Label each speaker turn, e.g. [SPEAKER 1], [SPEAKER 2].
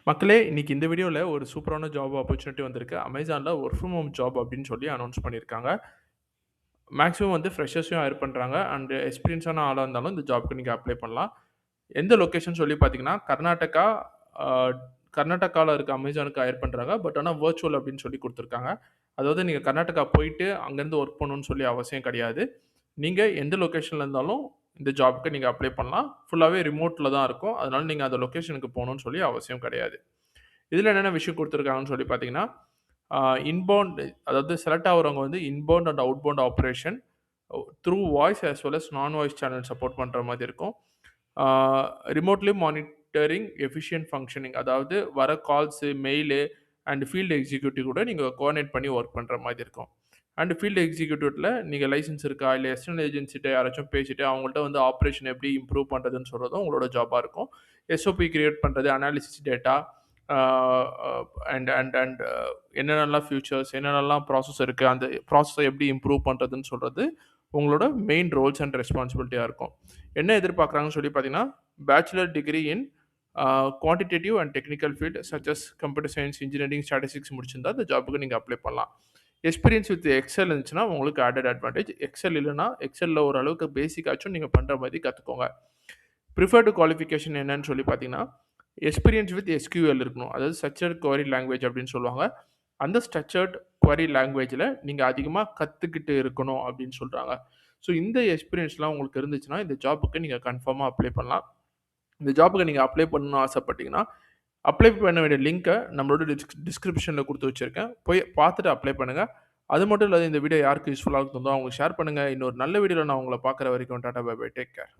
[SPEAKER 1] மக்களே, இன்னைக்கு இந்த வீடியோல ஒரு சூப்பரான ஜாப் ஆப்பர்ச்சுனிட்டி வந்திருக்கு. Amazonல வொர்க் ஃப்ரம் ஹோம் ஜாப் அப்படின்னு சொல்லி அனவுன்ஸ் பண்ணியிருக்காங்க. மேக்ஸிமம் ஃப்ரெஷர்ஸையும் ஹையர் பண்றாங்க. அண்ட் எக்ஸ்பீரியன்ஸான ஆளா இருந்தாலும் இந்த ஜாப்க்கு நீங்க அப்ளை பண்ணலாம். எந்த லொகேஷன் சொல்லி பார்த்தீங்கன்னா, கர்நாடகா அ கர்நாடகால இருக்க அமேசானுக்கு ஹையர் பண்றாங்க. பட் ஆனா வர்ச்சுவல் அப்படின்னு சொல்லி குடுத்துருக்காங்க. அதாவது நீங்க கர்நாடகா போயிட்டு அங்கருந்து வொர்க் பண்ணணும்னு சொல்லி அவசியம் கிடையாது. நீங்க எந்த லொகேஷன்ல இருந்தாலும் இந்த ஜாப்க்கு நீங்க அப்ளை பண்ணலாம். ஃபுல்லாவே ரிமோட்ல தான் இருக்கும். அதனால நீங்க அந்த லொகேஷனுக்கு போணும்னு சொல்லி அவசியம் கிடையாது. இதுல என்னென்ன விஷயம் குடுத்துருக்காங்கன்னு சொல்லி பார்த்தீங்கன்னா, அ இன்பவுண்ட் அதாவது செலக்ட் ஆகுறவங்க inbound and outbound operation through voice as well as non voice channel support பண்ற மாரி இருக்கும். Ah remotely monitoring efficient functioning அதாவது வர calls, mail and field executive கூட நீங்க கோஆர்டினேட் பண்ணி ஒர்க் பண்ற மாரி இருக்கும். அண்ட் ஃபீல்ட் எக்ஸிக்யூட்டிவ்ல நீங்க லைசென்ஸ் இருக்கா? இல்ல எக்ஸ்டர்னல் ஏஜென்சிட்ட யாராச்சும் பேசிட்டு அவங்கள்ட்ட ஆப்பரேஷன் எப்படி இம்ப்ரூவ் பண்றதுன்னு சொல்றதும் உங்களோட ஜாபா இருக்கும். எஸ்ஓபி கிரியேட் பண்றது, அனாலிசிஸ் டேட்டா ஆ அண்ட் அண்ட் அண்ட் என்னென்னலாம் ஃபியூச்சர்ஸ், என்னென்னலாம் ப்ராசஸ் இருக்கு, அந்த ப்ராசஸ எப்படி இம்ப்ரூவ் பண்றதுன்னு சொல்றது உங்களோட மெயின் ரோல்ஸ் அண்ட் ரெஸ்பான்சிபிலிட்டியா இருக்கும். என்ன எதிர்பார்க்குறாங்கன்னு சொல்லி பார்த்தீங்கன்னா, bachelor degree in quantitative and technical field such as computer science, engineering, statistics முடிச்சிருந்தா இந்த ஜாப்க்கு நீங்க அப்ளை பண்ணலாம். எக்ஸ்பீரியன்ஸ் வித் எக்ஸெல் இருந்துச்சுன்னா உங்களுக்கு ஆடட் அட்வான்டேஜ். எக்ஸெல் இல்லன்னா, எக்ஸெல்ல ஓரளவுக்கு பேசிக்காச்சும் நீங்க பண்ற மாரி கத்துக்கோங்க. ப்ரிஃபர்டு குவாலிஃபிகேஷன் என்னன்னு சொல்லி பார்த்தீங்கன்னா, எக்ஸ்பீரியன்ஸ் வித் எஸ்கியூஎல் இருக்கணும். அதாவது ஸ்ட்ரக்சர்ட் குவரி லாங்குவேஜ் அப்படின்னு சொல்லுவாங்க. அந்த ஸ்ட்ரக்சர்ட் குவரி லாங்குவேஜ்ல நீங்க அதிகமா கத்துக்கிட்டு இருக்கணும் அப்படின்னு சொல்றாங்க. ஸோ இந்த எக்ஸ்பீரியன்ஸ்லாம் உங்களுக்கு இருந்துச்சுன்னா, இந்த ஜாப்க்கு நீங்க கன்ஃபார்மா அப்ளை பண்ணலாம். இந்த ஜாப்க்கு நீங்க அப்ளை பண்ணணும்னு ஆசைப்பட்டீங்கன்னா, அப்ளை பண்ண வேண்டிய லிங்க்க நம்மளோட டிஸ்கிரிப்ஷன்ல குடுத்து வச்சிருக்கேன். போய் பார்த்துட்டு அப்ளை பண்ணுங்க. அது மட்டும் இல்லாத இந்த வீடியோ யாருக்கு யூஸ்ஃபுல்லா இருந்ததோ அவங்களுக்கு ஷேர் பண்ணுங்க. இன்னொரு நல்ல வீடியோல நான் உங்கள பார்க்குற வரைக்கும் tata bye bye. Take care.